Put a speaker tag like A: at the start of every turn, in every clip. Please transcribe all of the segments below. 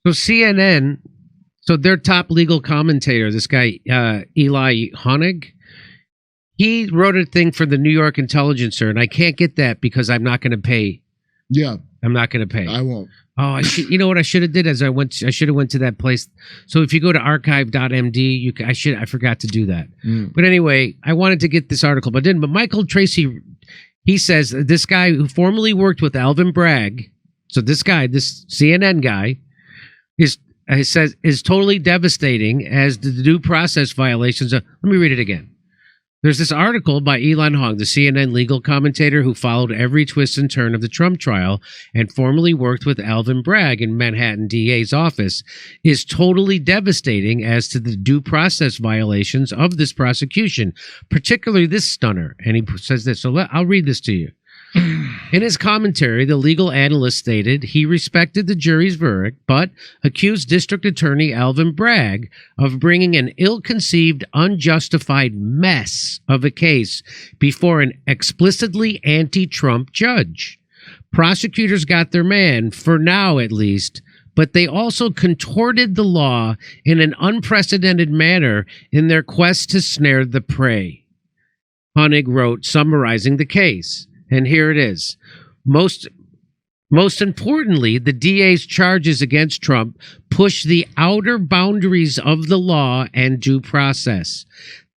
A: So CNN, so their top legal commentator, this guy, Eli Honig, he wrote a thing for the New York Intelligencer, and I can't get that because I'm not going to pay.
B: Yeah.
A: I'm not going to pay.
B: I won't.
A: Oh, you know what I should have did as I should have went to that place. So if you go to archive.md, I forgot to do that. But anyway, I wanted to get this article, but didn't. But Michael Tracy, he says this guy who formerly worked with Alvin Bragg, so this guy, this CNN guy, is totally devastating as the due process violations. Let me read it again. There's this article by Elon Hong, the CNN legal commentator who followed every twist and turn of the Trump trial and formerly worked with Alvin Bragg in Manhattan DA's office, is totally devastating as to the due process violations of this prosecution, particularly this stunner. And he says this, so I'll read this to you. In his commentary, the legal analyst stated he respected the jury's verdict, but accused District Attorney Alvin Bragg of bringing an ill-conceived, unjustified mess of a case before an explicitly anti-Trump judge. Prosecutors got their man, for now at least, but they also contorted the law in an unprecedented manner in their quest to snare the prey. Honig wrote, summarizing the case. And here it is. Most importantly, the DA's charges against Trump push the outer boundaries of the law and due process.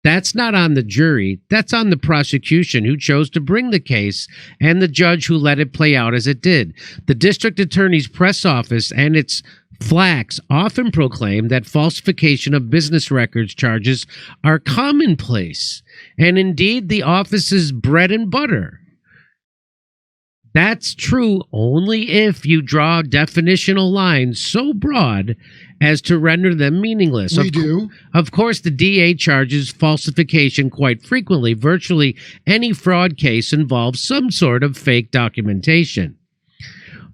A: That's not on the jury. That's on the prosecution who chose to bring the case and the judge who let it play out as it did. The district attorney's press office and its flacks often proclaim that falsification of business records charges are commonplace and indeed the office's bread and butter. That's true only if you draw definitional lines so broad as to render them meaningless.
B: We do.
A: Of course, the DA charges falsification quite frequently. Virtually any fraud case involves some sort of fake documentation.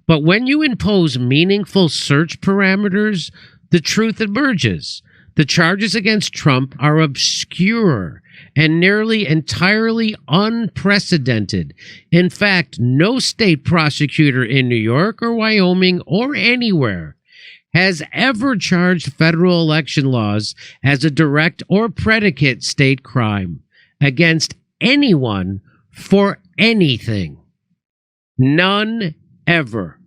A: But when you impose meaningful search parameters, the truth emerges. The charges against Trump are obscure and nearly entirely unprecedented. In fact, no state prosecutor in New York or Wyoming or anywhere has ever charged federal election laws as a direct or predicate state crime against anyone for anything. None ever.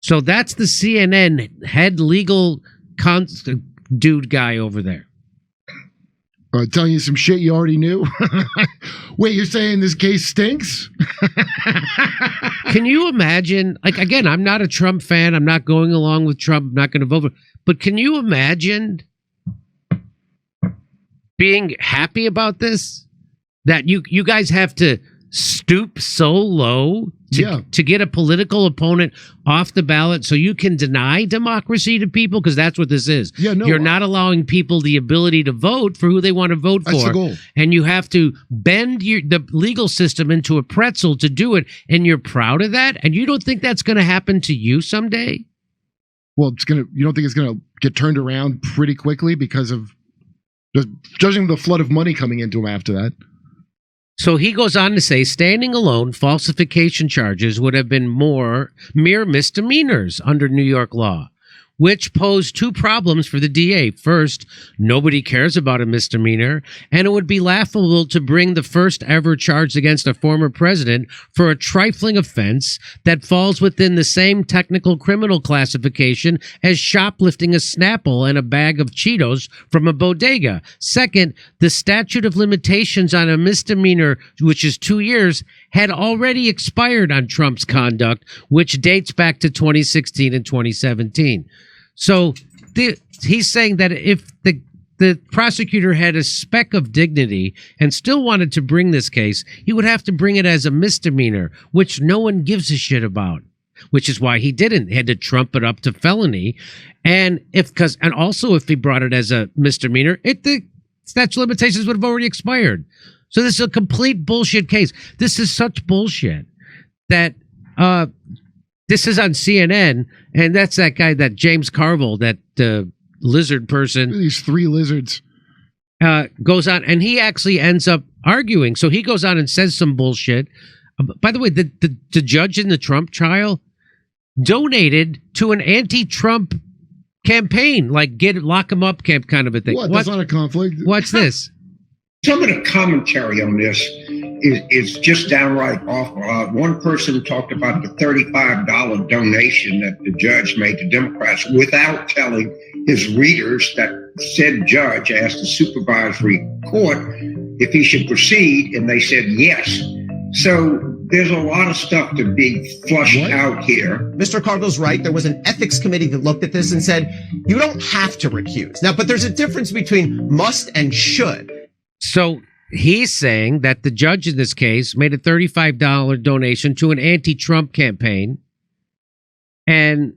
A: So that's the CNN head legal dude guy over there.
B: Telling you some shit you already knew. Wait, you're saying this case stinks?
A: Can you imagine? Like, again, I'm not a Trump fan. I'm not going along with Trump. I'm not going to vote for. But can you imagine being happy about this? That you guys have to stoop so low to get a political opponent off the ballot so you can deny democracy to people, because that's what this is. You're not allowing people the ability to vote for who they want to vote for.
B: That's the goal.
A: And you have to bend the legal system into a pretzel to do it, and you're proud of that, and you don't think that's going to happen to you someday?
B: Well, you don't think it's going to get turned around pretty quickly because of just judging the flood of money coming into him after that?
A: So he goes on to say, standing alone, falsification charges would have been mere misdemeanors under New York law, which pose two problems for the DA. First, nobody cares about a misdemeanor, and it would be laughable to bring the first ever charge against a former president for a trifling offense that falls within the same technical criminal classification as shoplifting a Snapple and a bag of Cheetos from a bodega. Second, the statute of limitations on a misdemeanor, which is 2 years, had already expired on Trump's conduct, which dates back to 2016 and 2017. So he's saying that if the prosecutor had a speck of dignity and still wanted to bring this case, he would have to bring it as a misdemeanor, which no one gives a shit about, which is why he didn't. He had to trump it up to felony. And also if he brought it as a misdemeanor, the statute of limitations would have already expired. So this is a complete bullshit case. This is such bullshit that this is on CNN, and that's that guy, that James Carville, that lizard person.
B: These three lizards.
A: Goes on, and he actually ends up arguing. So he goes on and says some bullshit. By the way, the judge in the Trump trial, donated to an anti-Trump campaign, like lock him up camp kind of a thing.
B: What? That's not a conflict.
A: What's this?
C: Some of the commentary on this is just downright awful. One person talked about the $35 donation that the judge made to Democrats without telling his readers that said judge asked the supervisory court if he should proceed, and they said yes. So there's a lot of stuff to be flushed out here.
D: Mr. Carville's right. There was an ethics committee that looked at this and said, you don't have to recuse. Now, but there's a difference between must and should.
A: So he's saying that the judge in this case made a $35 donation to an anti-Trump campaign. And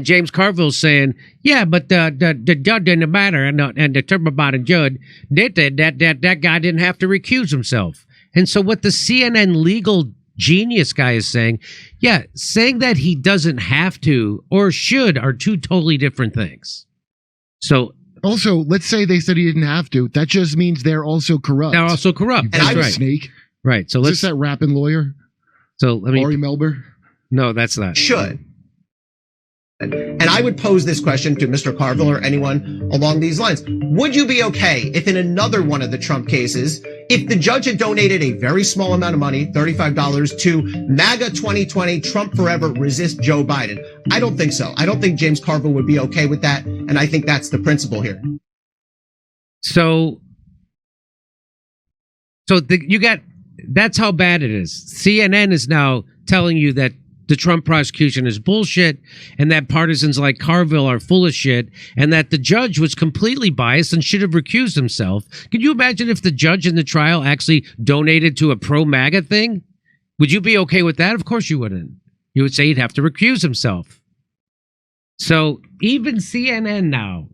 A: James Carville's saying, yeah, but the judge didn't matter. And the term about a judge, that guy didn't have to recuse himself. And so what the CNN legal genius guy is saying, yeah, saying that he doesn't have to or should are two totally different things. So
B: also, let's say they said he didn't have to. That just means they're also corrupt.
A: They're also corrupt.
B: That's
A: right.
B: Snake.
A: Right. So
B: Is
A: let's
B: this that rapping lawyer?
A: So let me.
B: Ari Melber?
A: No, that's not.
D: Should. And I would pose this question to Mr. Carville or anyone along these lines. Would you be okay if in another one of the Trump cases, if the judge had donated a very small amount of money, $35, to MAGA 2020, Trump Forever, Resist Joe Biden? I don't think so. I don't think James Carville would be okay with that. And I think that's the principle here.
A: So that's how bad it is. CNN is now telling you that the Trump prosecution is bullshit, and that partisans like Carville are full of shit, and that the judge was completely biased and should have recused himself. Can you imagine if the judge in the trial actually donated to a pro-MAGA thing? Would you be okay with that? Of course you wouldn't. You would say he'd have to recuse himself. So even CNN now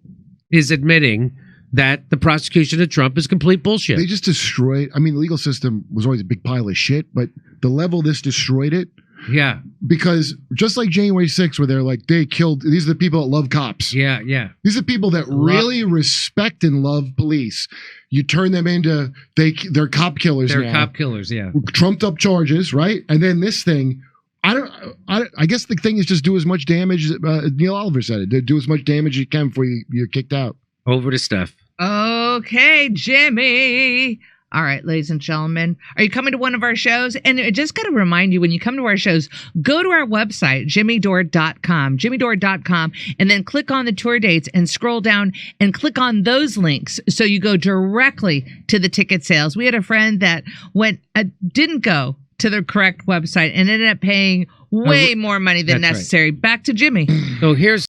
A: is admitting that the prosecution of Trump is complete bullshit.
B: They just destroyed. I mean, the legal system was always a big pile of shit, but the level this destroyed it.
A: Yeah.
B: Because just like January 6th, where they're like, they killed, these are the people that love cops.
A: Yeah, yeah.
B: These are people that really respect and love police. You turn them into, they're cop killers now.
A: They're cop killers, yeah.
B: Trumped up charges, right? And then this thing, I guess the thing is just do as much damage, Neil Oliver said it, do as much damage as you can before you're kicked out.
A: Over to Steph.
E: Okay, Jimmy. All right, ladies and gentlemen, are you coming to one of our shows? And I just got to remind you, when you come to our shows, go to our website, jimmydore.com, and then click on the tour dates and scroll down and click on those links so you go directly to the ticket sales. We had a friend that didn't go to the correct website and ended up paying way more money than necessary. Right. Back to Jimmy.
A: So here's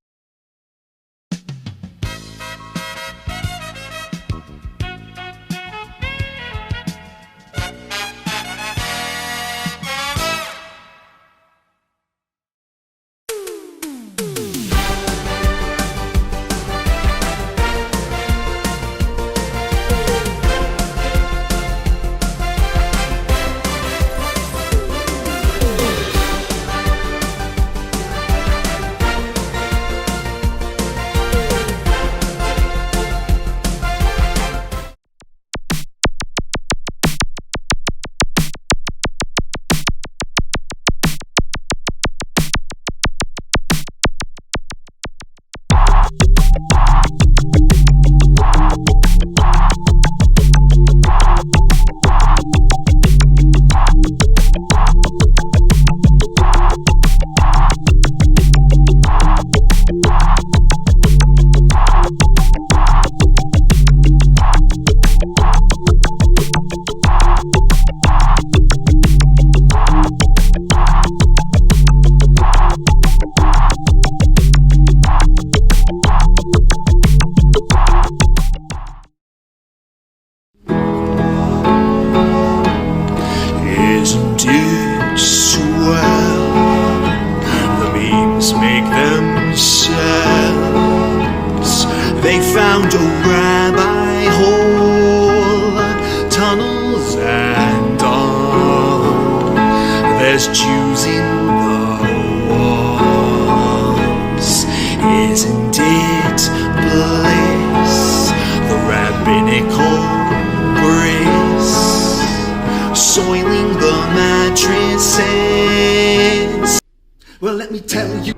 F: Well, let me tell you.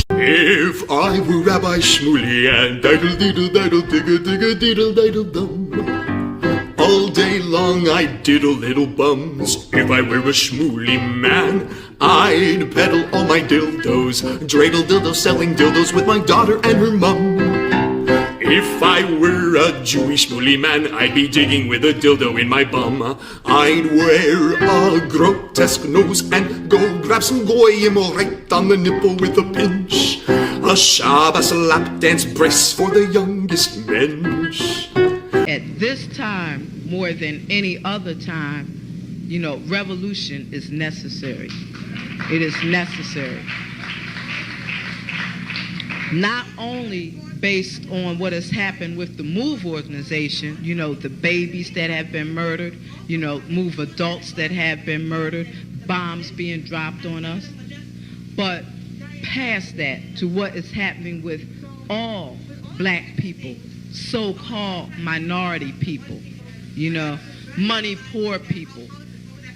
F: If I were Rabbi Shmuley and diddle-diddle-diddle-digga-digga-diddle-diddle-dum, all day long I'd diddle little bums. If I were a Shmuley man, I'd peddle all my dildos, dreidel dildos, selling dildos with my daughter and her mum. If I were a Jewish Shmuley man, I'd be digging with a dildo in my bum. I'd wear a grotesque nose and go grab some goyim right on the nipple with a pinch. A Shabbos lap dance brace for the youngest mensch.
G: At this time, more than any other time, revolution is necessary. It is necessary. Not only based on what has happened with the MOVE organization, the babies that have been murdered, MOVE adults that have been murdered, bombs being dropped on us, but past that to what is happening with all black people, so-called minority people, money poor people.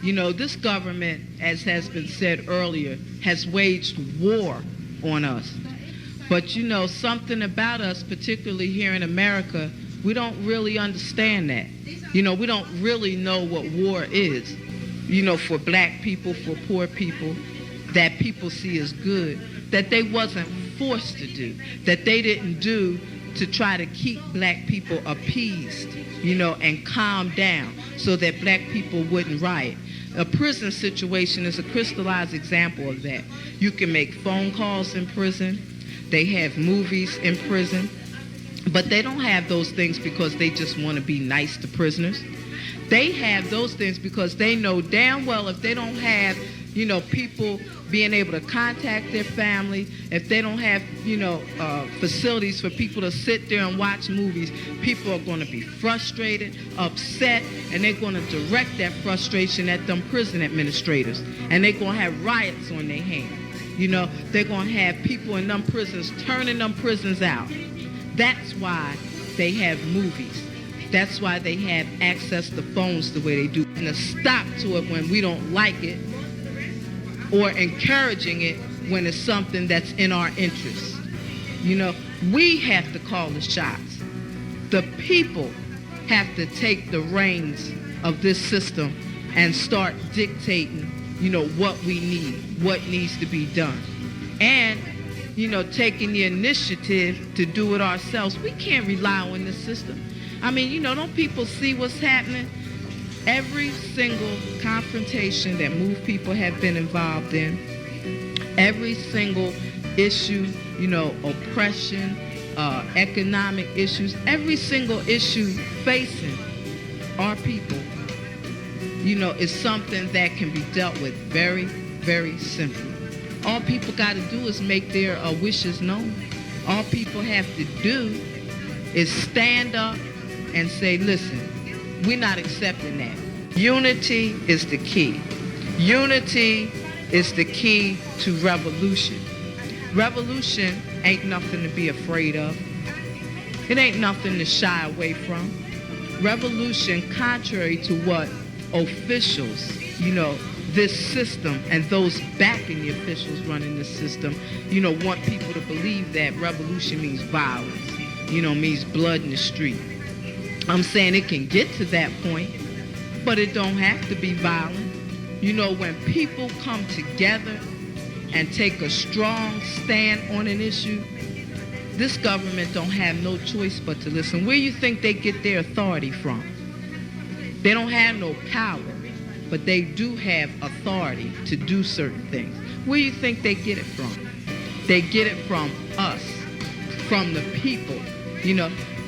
G: This government, as has been said earlier, has waged war on us. But something about us, particularly here in America, we don't really understand that. We don't really know what war is, for black people, for poor people, that people see as good, that they wasn't forced to do, that they didn't do to try to keep black people appeased, and calm down so that black people wouldn't riot. A prison situation is a crystallized example of that. You can make phone calls in prison. They have movies in prison, but they don't have those things because they just want to be nice to prisoners. They have those things because they know damn well if they don't have, people being able to contact their family, if they don't have, facilities for people to sit there and watch movies, people are going to be frustrated, upset, and they're going to direct that frustration at them prison administrators, and they're going to have riots on their hands. They're going to have people in them prisons turning them prisons out. That's why they have movies. That's why they have access to phones the way they do. And a stop to it when we don't like it, or encouraging it when it's something that's in our interest. We have to call the shots. The people have to take the reins of this system and start dictating what we need, what needs to be done. And, taking the initiative to do it ourselves. We can't rely on this system. Don't people see what's happening? Every single confrontation that MOVE people have been involved in, every single issue, oppression, economic issues, every single issue facing our people, is something that can be dealt with very, very simply. All people got to do is make their wishes known. All people have to do is stand up and say, listen, we're not accepting that. Unity is the key. Unity is the key to revolution. Revolution ain't nothing to be afraid of. It ain't nothing to shy away from. Revolution, contrary to what officials, this system and those backing the officials running this system, want people to believe that revolution means violence, means blood in the street. I'm saying it can get to that point, but it don't have to be violent. When people come together and take a strong stand on an issue, this government don't have no choice but to listen. Where you think they get their authority from? They don't have no power, but they do have authority to do certain things. Where do you think they get it from? They get it from us, from the people.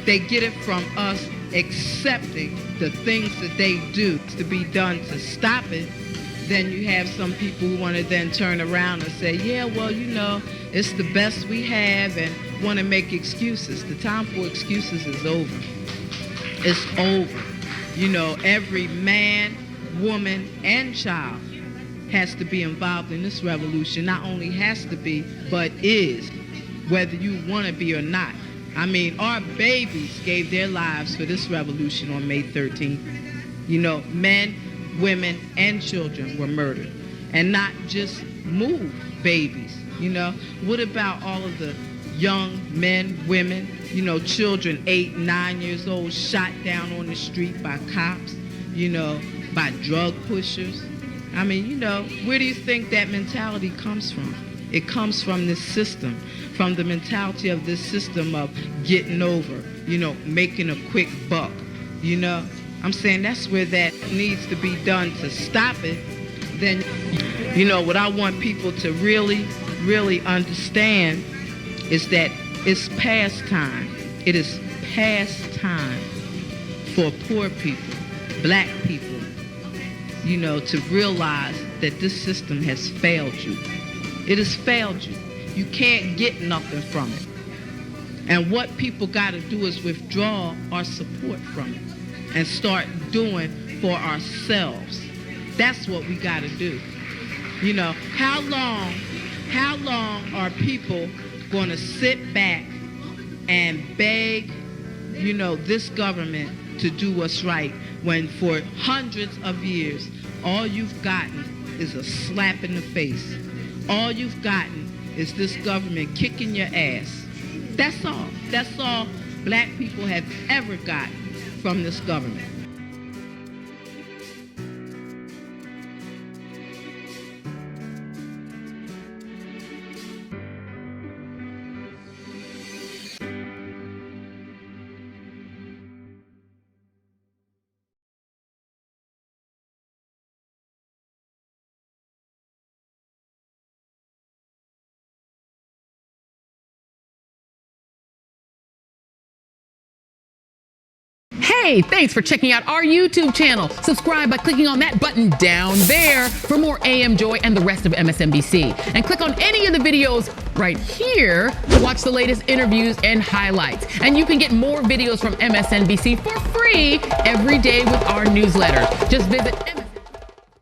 G: They get it from us accepting the things that they do to be done to stop it. Then you have some people who want to then turn around and say, yeah, well, it's the best we have, and want to make excuses. The time for excuses is over. It's over. Every man, woman, and child has to be involved in this revolution. Not only has to be, but is, whether you want to be or not. I mean, our babies gave their lives for this revolution on May 13th. You know, men, women, and children were murdered. And not just move babies, you know. What about all of the young men, women, you know, children 8, 9 years old shot down on the street by cops, you know, by drug pushers? I mean, you know, where do you think that mentality comes from? It comes from this system, from the mentality of this system of getting over, you know, making a quick buck, you know. I'm saying that's where that needs to be done to stop it. Then, you know, what I want people to really, really understand is that it's past time. It is past time for poor people, black people, you know, to realize that this system has failed you. It has failed you. You can't get nothing from it. And what people got to do is withdraw our support from it and start doing for ourselves. That's what we got to do. You know, how long are people going to sit back and beg, you know, this government to do what's right when for hundreds of years all you've gotten is a slap in the face? All you've gotten is this government kicking your ass. That's all. That's all black people have ever gotten from this government.
H: Hey, thanks for checking out our YouTube channel. Subscribe by clicking on that button down there for more AM Joy and the rest of MSNBC. And click on any of the videos right here to watch the latest interviews and highlights. And you can get more videos from MSNBC for free every day with our newsletter. Just visit